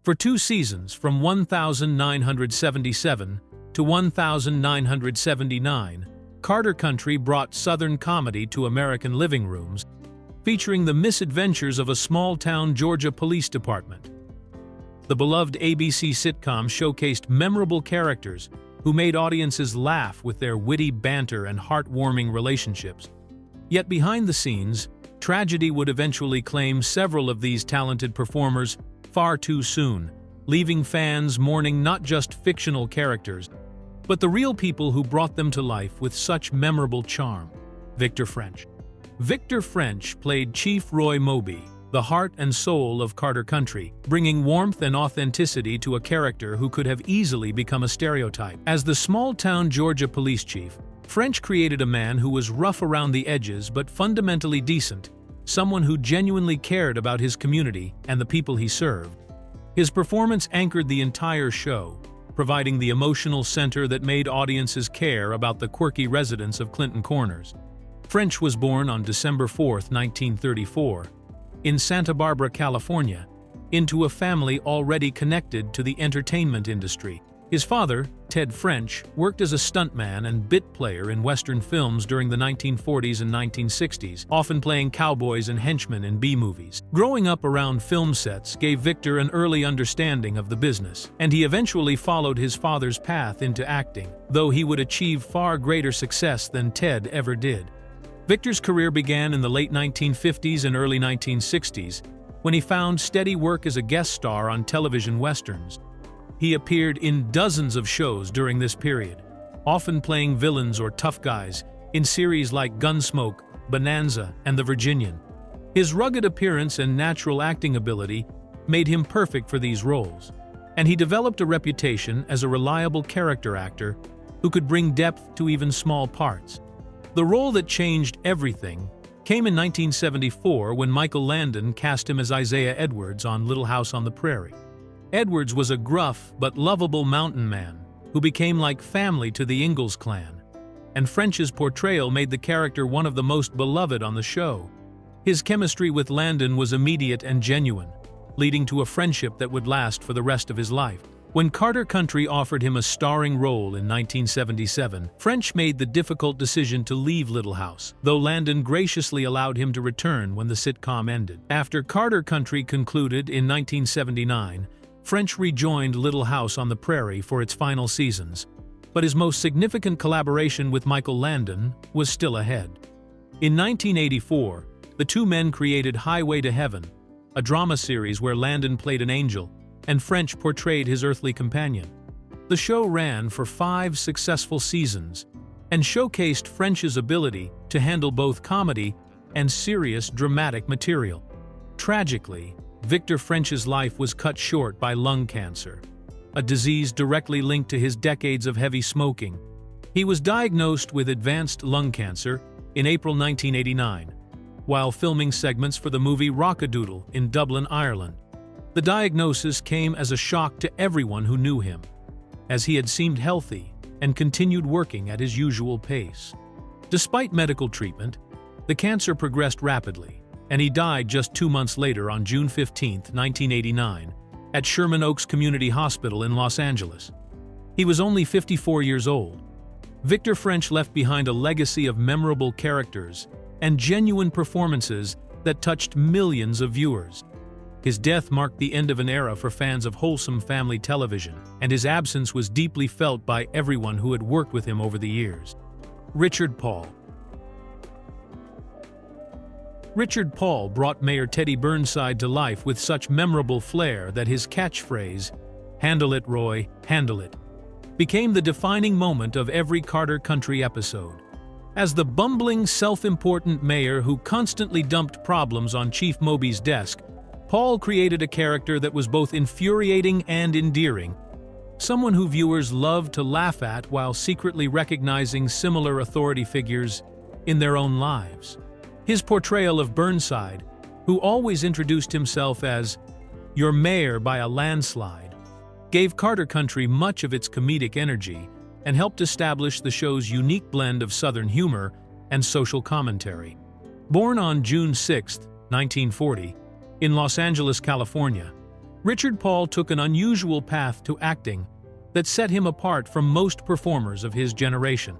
For 2 seasons, from 1977 to 1979, Carter Country brought Southern comedy to American living rooms, featuring the misadventures of a small-town Georgia police department. The beloved ABC sitcom showcased memorable characters who made audiences laugh with their witty banter and heartwarming relationships. Yet behind the scenes, tragedy would eventually claim several of these talented performers far too soon, leaving fans mourning not just fictional characters, but the real people who brought them to life with such memorable charm. Victor French. Victor French played Chief Roy Moby, the heart and soul of Carter Country, bringing warmth and authenticity to a character who could have easily become a stereotype. As the small-town Georgia police chief, French created a man who was rough around the edges but fundamentally decent, someone who genuinely cared about his community and the people he served. His performance anchored the entire show, providing the emotional center that made audiences care about the quirky residents of Clinton Corners. French was born on December 4, 1934, in Santa Barbara, California, into a family already connected to the entertainment industry. His father, Ted French, worked as a stuntman and bit player in Western films during the 1940s and 1960s, often playing cowboys and henchmen in B-movies. Growing up around film sets gave Victor an early understanding of the business, and he eventually followed his father's path into acting, though he would achieve far greater success than Ted ever did. Victor's career began in the late 1950s and early 1960s, when he found steady work as a guest star on television westerns. He appeared in dozens of shows during this period, often playing villains or tough guys in series like Gunsmoke, Bonanza, and The Virginian. His rugged appearance and natural acting ability made him perfect for these roles, and he developed a reputation as a reliable character actor who could bring depth to even small parts. The role that changed everything came in 1974 when Michael Landon cast him as Isaiah Edwards on Little House on the Prairie. Edwards was a gruff but lovable mountain man who became like family to the Ingalls clan, and French's portrayal made the character one of the most beloved on the show. His chemistry with Landon was immediate and genuine, leading to a friendship that would last for the rest of his life. When Carter Country offered him a starring role in 1977, French made the difficult decision to leave Little House, though Landon graciously allowed him to return when the sitcom ended. After Carter Country concluded in 1979, French rejoined Little House on the Prairie for its final seasons, but his most significant collaboration with Michael Landon was still ahead. In 1984, the two men created Highway to Heaven, a drama series where Landon played an angel and French portrayed his earthly companion. The show ran for 5 successful seasons and showcased French's ability to handle both comedy and serious dramatic material. Tragically, Victor French's life was cut short by lung cancer, a disease directly linked to his decades of heavy smoking. He was diagnosed with advanced lung cancer in April 1989, while filming segments for the movie Rockadoodle in Dublin, Ireland. The diagnosis came as a shock to everyone who knew him, as he had seemed healthy and continued working at his usual pace. Despite medical treatment, the cancer progressed rapidly, and he died just 2 months later on June 15, 1989, at Sherman Oaks Community Hospital in Los Angeles. He was only 54 years old. Victor French left behind a legacy of memorable characters and genuine performances that touched millions of viewers. His death marked the end of an era for fans of wholesome family television, and his absence was deeply felt by everyone who had worked with him over the years. Richard Paul. Richard Paul brought Mayor Teddy Burnside to life with such memorable flair that his catchphrase, "Handle it, Roy, handle it," became the defining moment of every Carter Country episode. As the bumbling, self-important mayor who constantly dumped problems on Chief Moby's desk, Paul created a character that was both infuriating and endearing, someone who viewers loved to laugh at while secretly recognizing similar authority figures in their own lives. His portrayal of Burnside, who always introduced himself as "your mayor by a landslide," gave Carter Country much of its comedic energy and helped establish the show's unique blend of Southern humor and social commentary. Born on June 6, 1940, in Los Angeles, California, Richard Paul took an unusual path to acting that set him apart from most performers of his generation.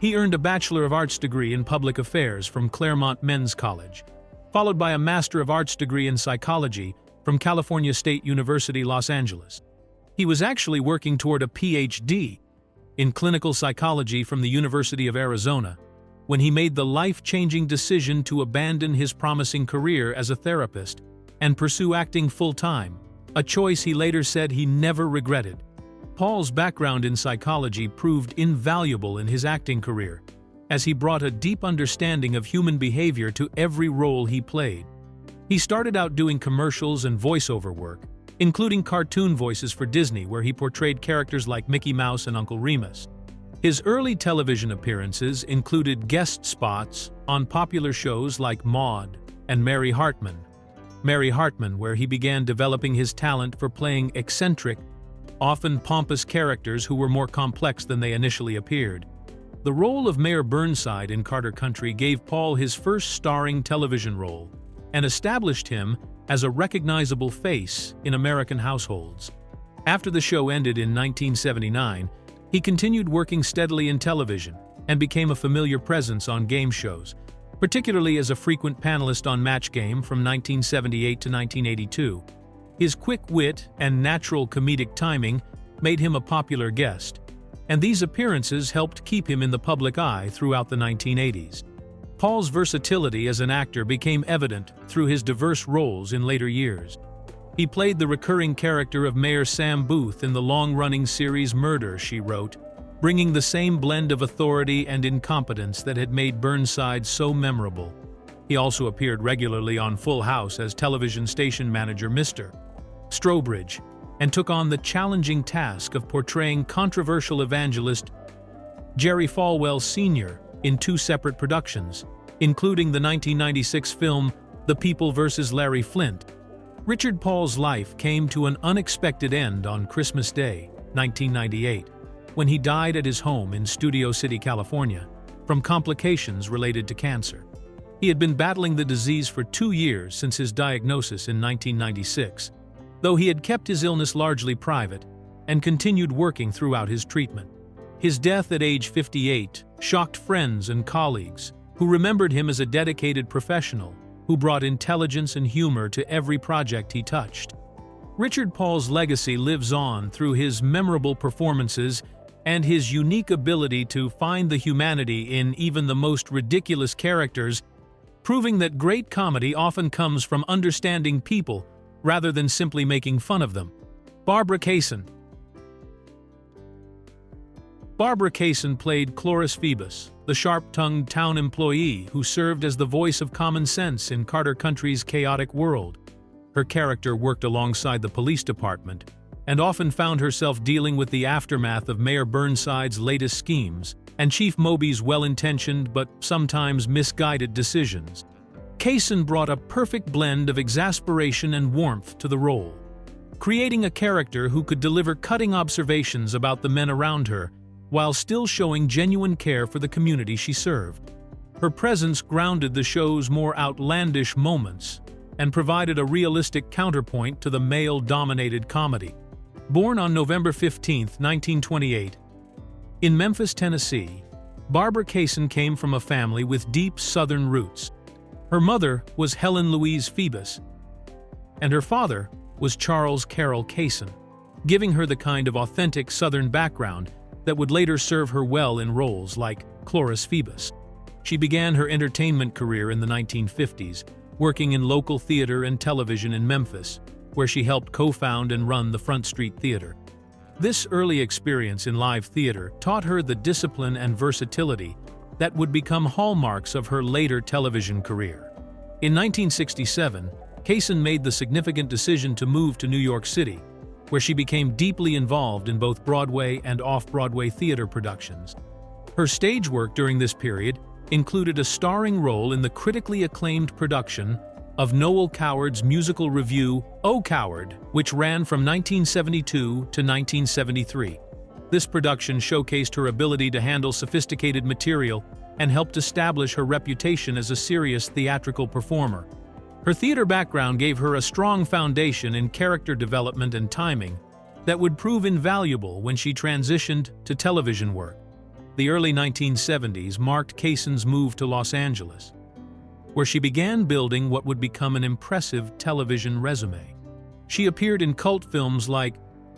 He earned a Bachelor of Arts degree in Public Affairs from Claremont Men's College, followed by a Master of Arts degree in Psychology from California State University, Los Angeles. He was actually working toward a PhD in clinical psychology from the University of Arizona when he made the life-changing decision to abandon his promising career as a therapist and pursue acting full-time, a choice he later said he never regretted. Paul's background in psychology proved invaluable in his acting career, as he brought a deep understanding of human behavior to every role he played. He started out doing commercials and voiceover work, including cartoon voices for Disney, where he portrayed characters like Mickey Mouse and Uncle Remus. His early television appearances included guest spots on popular shows like Maude and Mary Hartman, where he began developing his talent for playing eccentric, often pompous characters who were more complex than they initially appeared. The role of Mayor Burnside in Carter Country gave Paul his first starring television role and established him as a recognizable face in American households. After the show ended in 1979, he continued working steadily in television and became a familiar presence on game shows, particularly as a frequent panelist on Match Game from 1978 to 1982. His quick wit and natural comedic timing made him a popular guest, and these appearances helped keep him in the public eye throughout the 1980s. Paul's versatility as an actor became evident through his diverse roles in later years. He played the recurring character of Mayor Sam Booth in the long-running series Murder, She Wrote, bringing the same blend of authority and incompetence that had made Burnside so memorable. He also appeared regularly on Full House as television station manager Mr. Strobridge, and took on the challenging task of portraying controversial evangelist Jerry Falwell Sr. in 2 separate productions, including the 1996 film The People vs. Larry Flynt. Richard Paul's life came to an unexpected end on Christmas Day, 1998, when he died at his home in Studio City, California, from complications related to cancer. He had been battling the disease for 2 years since his diagnosis in 1996, though he had kept his illness largely private and continued working throughout his treatment. His death at age 58 shocked friends and colleagues who remembered him as a dedicated professional who brought intelligence and humor to every project he touched. Richard Paul's legacy lives on through his memorable performances and his unique ability to find the humanity in even the most ridiculous characters, proving that great comedy often comes from understanding people rather than simply making fun of them. Barbara Kaysen. Barbara Kaysen played Cloris Phoebus, the sharp-tongued town employee who served as the voice of common sense in Carter Country's chaotic world. Her character worked alongside the police department and often found herself dealing with the aftermath of Mayor Burnside's latest schemes and Chief Moby's well-intentioned but sometimes misguided decisions. Kaysen brought a perfect blend of exasperation and warmth to the role, creating a character who could deliver cutting observations about the men around her while still showing genuine care for the community she served. Her presence grounded the show's more outlandish moments and provided a realistic counterpoint to the male-dominated comedy. Born on November 15, 1928, in Memphis, Tennessee, Barbara Kaysen came from a family with deep Southern roots. Her mother was Helen Louise Phoebus, and her father was Charles Carroll Kaysen, giving her the kind of authentic Southern background that would later serve her well in roles like Cloris Phoebus. She began her entertainment career in the 1950s, working in local theater and television in Memphis, where she helped co-found and run the Front Street Theater. This early experience in live theater taught her the discipline and versatility that would become hallmarks of her later television career. In 1967, Kaysen made the significant decision to move to New York City, where she became deeply involved in both Broadway and off-Broadway theater productions. Her stage work during this period included a starring role in the critically acclaimed production of Noel Coward's musical revue, O Coward, which ran from 1972 to 1973. This production showcased her ability to handle sophisticated material and helped establish her reputation as a serious theatrical performer. Her theater background gave her a strong foundation in character development and timing that would prove invaluable when she transitioned to television work. The early 1970s marked Kaysen's move to Los Angeles, where she began building what would become an impressive television resume. She appeared in cult films like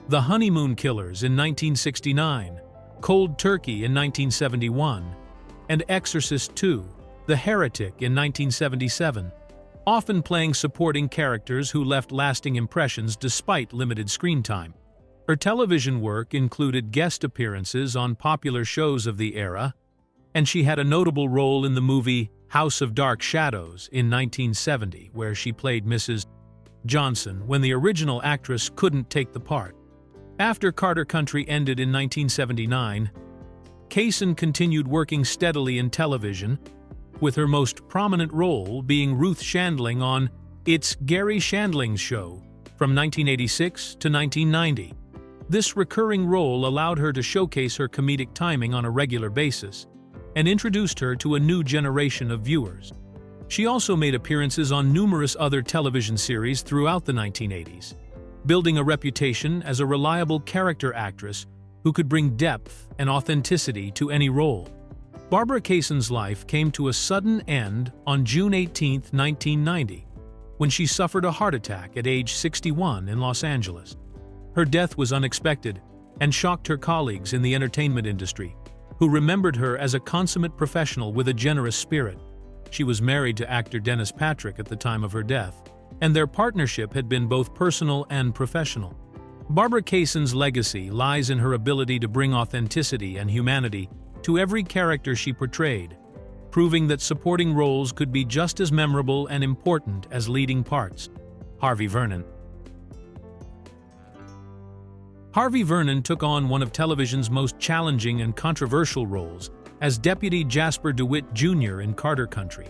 The Honeymoon Killers in 1969, Cold Turkey in 1971, and Exorcist II: The Heretic in 1977, often playing supporting characters who left lasting impressions despite limited screen time. Her television work included guest appearances on popular shows of the era, and she had a notable role in the movie House of Dark Shadows in 1970, where she played Mrs. Johnson when the original actress couldn't take the part. After Carter Country ended in 1979, Kaysen continued working steadily in television, with her most prominent role being Ruth Shandling on It's Gary Shandling's Show from 1986 to 1990. This recurring role allowed her to showcase her comedic timing on a regular basis and introduced her to a new generation of viewers. She also made appearances on numerous other television series throughout the 1980s, building a reputation as a reliable character actress who could bring depth and authenticity to any role. Barbara Kaysen's life came to a sudden end on June 18, 1990, when she suffered a heart attack at age 61 in Los Angeles. Her death was unexpected and shocked her colleagues in the entertainment industry, who remembered her as a consummate professional with a generous spirit. She was married to actor Dennis Patrick at the time of her death, and their partnership had been both personal and professional. Barbara Kaysen's legacy lies in her ability to bring authenticity and humanity to every character she portrayed, proving that supporting roles could be just as memorable and important as leading parts. Harvey Vernon. Harvey Vernon took on one of television's most challenging and controversial roles as Deputy Jasper DeWitt Jr. in Carter Country,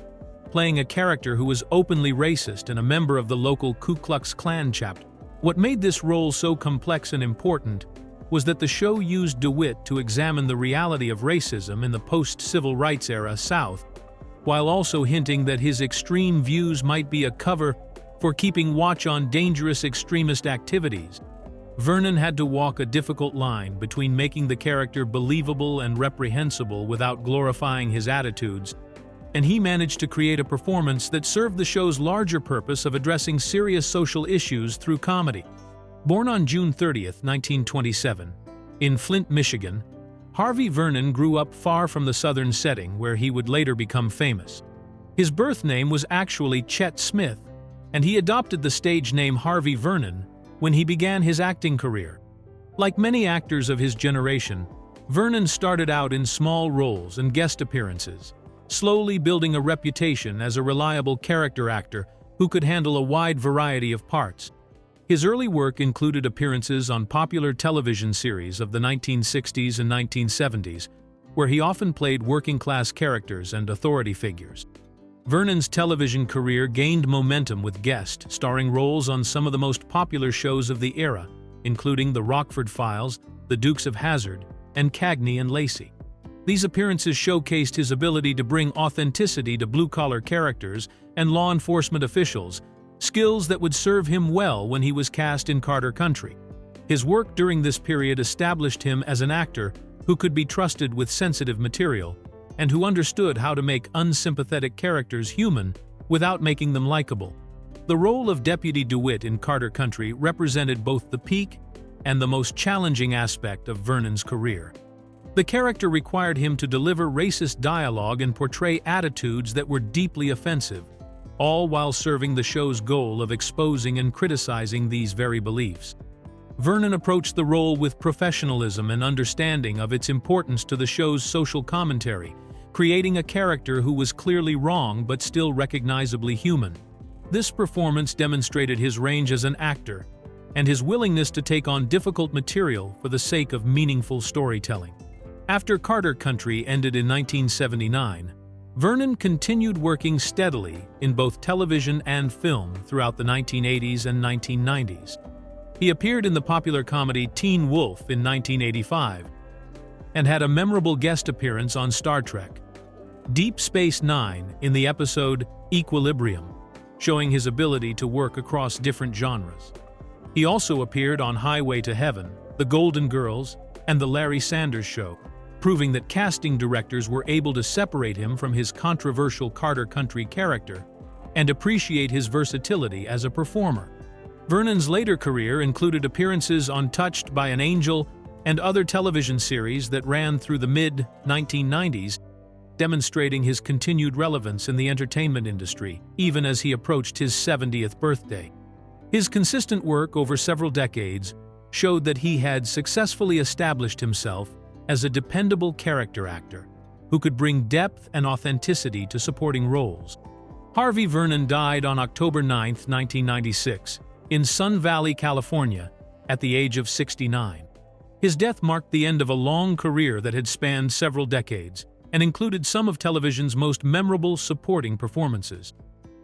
playing a character who was openly racist and a member of the local Ku Klux Klan chapter. What made this role so complex and important was that the show used DeWitt to examine the reality of racism in the post-civil rights era South, while also hinting that his extreme views might be a cover for keeping watch on dangerous extremist activities. Vernon had to walk a difficult line between making the character believable and reprehensible without glorifying his attitudes, and he managed to create a performance that served the show's larger purpose of addressing serious social issues through comedy. Born on June 30, 1927, in Flint, Michigan, Harvey Vernon grew up far from the southern setting where he would later become famous. His birth name was actually Chet Smith, and he adopted the stage name Harvey Vernon when he began his acting career. Like many actors of his generation, Vernon started out in small roles and guest appearances, slowly building a reputation as a reliable character actor who could handle a wide variety of parts. His early work included appearances on popular television series of the 1960s and 1970s, where he often played working-class characters and authority figures. Vernon's television career gained momentum with guest starring roles on some of the most popular shows of the era, including The Rockford Files, The Dukes of Hazzard, and Cagney and Lacey. These appearances showcased his ability to bring authenticity to blue-collar characters and law enforcement officials, skills that would serve him well when he was cast in Carter Country. His work during this period established him as an actor who could be trusted with sensitive material, and who understood how to make unsympathetic characters human without making them likable. The role of Deputy DeWitt in Carter Country represented both the peak and the most challenging aspect of Vernon's career. The character required him to deliver racist dialogue and portray attitudes that were deeply offensive, all while serving the show's goal of exposing and criticizing these very beliefs. Vernon approached the role with professionalism and understanding of its importance to the show's social commentary, creating a character who was clearly wrong but still recognizably human. This performance demonstrated his range as an actor and his willingness to take on difficult material for the sake of meaningful storytelling. After Carter Country ended in 1979, Vernon continued working steadily in both television and film throughout the 1980s and 1990s. He appeared in the popular comedy Teen Wolf in 1985 and had a memorable guest appearance on Star Trek Deep Space Nine in the episode Equilibrium, showing his ability to work across different genres. He also appeared on Highway to Heaven, The Golden Girls, and The Larry Sanders Show, proving that casting directors were able to separate him from his controversial Carter Country character and appreciate his versatility as a performer. Vernon's later career included appearances on Touched by an Angel and other television series that ran through the mid-1990s, demonstrating his continued relevance in the entertainment industry, even as he approached his 70th birthday. His consistent work over several decades showed that he had successfully established himself as a dependable character actor who could bring depth and authenticity to supporting roles. Harvey Vernon died on October 9, 1996, in Sun Valley, California, at the age of 69. His death marked the end of a long career that had spanned several decades and included some of television's most memorable supporting performances.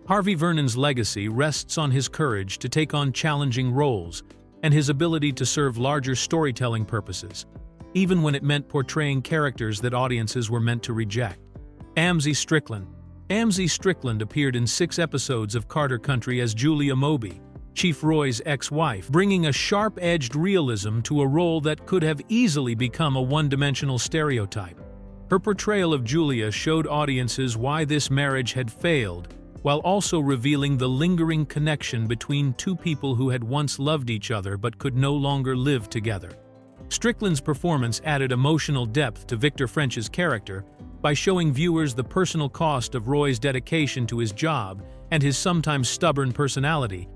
Harvey Vernon's legacy rests on his courage to take on challenging roles and his ability to serve larger storytelling purposes, even when it meant portraying characters that audiences were meant to reject. Amzie Strickland. Amzie Strickland appeared in 6 episodes of Carter Country as Julia Moby, Chief Roy's ex-wife, bringing a sharp-edged realism to a role that could have easily become a one-dimensional stereotype. Her portrayal of Julia showed audiences why this marriage had failed, while also revealing the lingering connection between two people who had once loved each other but could no longer live together. Strickland's performance added emotional depth to Victor French's character by showing viewers the personal cost of Roy's dedication to his job and his sometimes stubborn personality,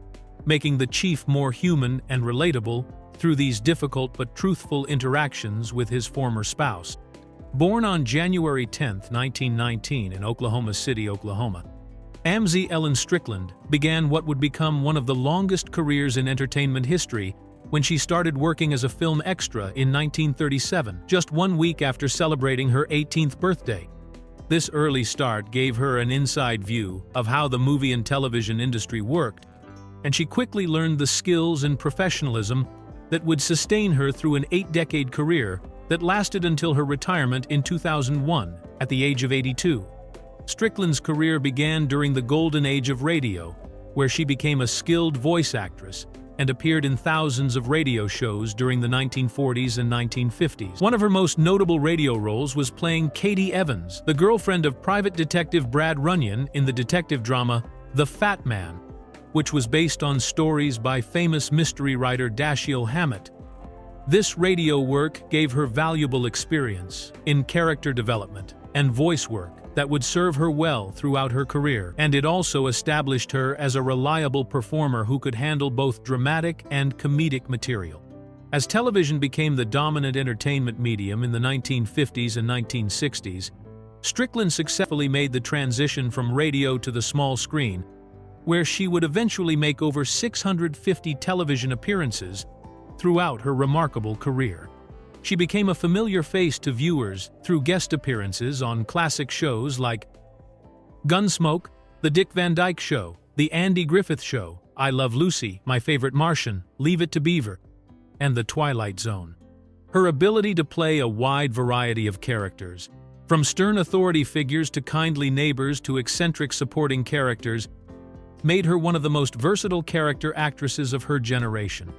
making the chief more human and relatable through these difficult but truthful interactions with his former spouse. Born on January 10, 1919 in Oklahoma City, Oklahoma, Amzie Ellen Strickland began what would become one of the longest careers in entertainment history when she started working as a film extra in 1937, just 1 week after celebrating her 18th birthday. This early start gave her an inside view of how the movie and television industry worked, and she quickly learned the skills and professionalism that would sustain her through an 8-decade career that lasted until her retirement in 2001 at the age of 82. Strickland's career began during the golden age of radio, where she became a skilled voice actress and appeared in thousands of radio shows during the 1940s and 1950s. One of her most notable radio roles was playing Katie Evans, the girlfriend of private detective Brad Runyon in the detective drama The Fat Man, which was based on stories by famous mystery writer Dashiell Hammett. This radio work gave her valuable experience in character development and voice work that would serve her well throughout her career, and it also established her as a reliable performer who could handle both dramatic and comedic material. As television became the dominant entertainment medium in the 1950s and 1960s, Strickland successfully made the transition from radio to the small screen, where she would eventually make over 650 television appearances throughout her remarkable career. She became a familiar face to viewers through guest appearances on classic shows like Gunsmoke, The Dick Van Dyke Show, The Andy Griffith Show, I Love Lucy, My Favorite Martian, Leave It to Beaver, and The Twilight Zone. Her ability to play a wide variety of characters, from stern authority figures to kindly neighbors to eccentric supporting characters, made her one of the most versatile character actresses of her generation.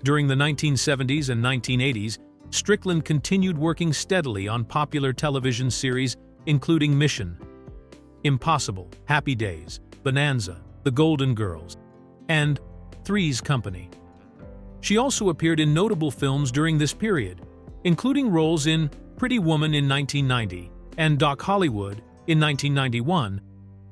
During the 1970s and 1980s, Strickland continued working steadily on popular television series including Mission, Impossible, Happy Days, Bonanza, The Golden Girls, and Three's Company. She also appeared in notable films during this period, including roles in Pretty Woman in 1990 and Doc Hollywood in 1991,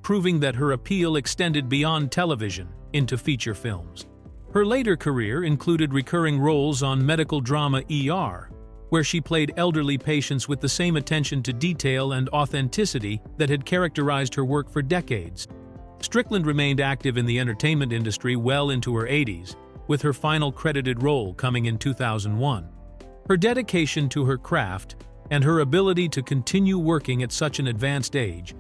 proving that her appeal extended beyond television into feature films. Her later career included recurring roles on medical drama ER, where she played elderly patients with the same attention to detail and authenticity that had characterized her work for decades. Strickland remained active in the entertainment industry well into her 80s, with her final credited role coming in 2001. Her dedication to her craft and her ability to continue working at such an advanced age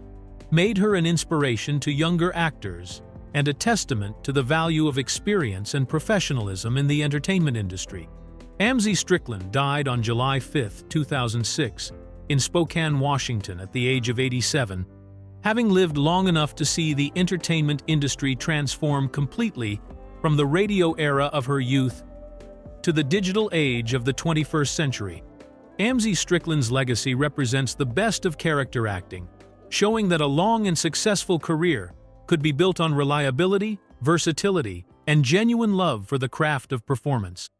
made her an inspiration to younger actors and a testament to the value of experience and professionalism in the entertainment industry. Amzie Strickland died on July 5, 2006, in Spokane, Washington at the age of 87, Having lived long enough to see the entertainment industry transform completely from the radio era of her youth to the digital age of the 21st century, Amzie Strickland's legacy represents the best of character acting, showing that a long and successful career could be built on reliability, versatility, and genuine love for the craft of performance.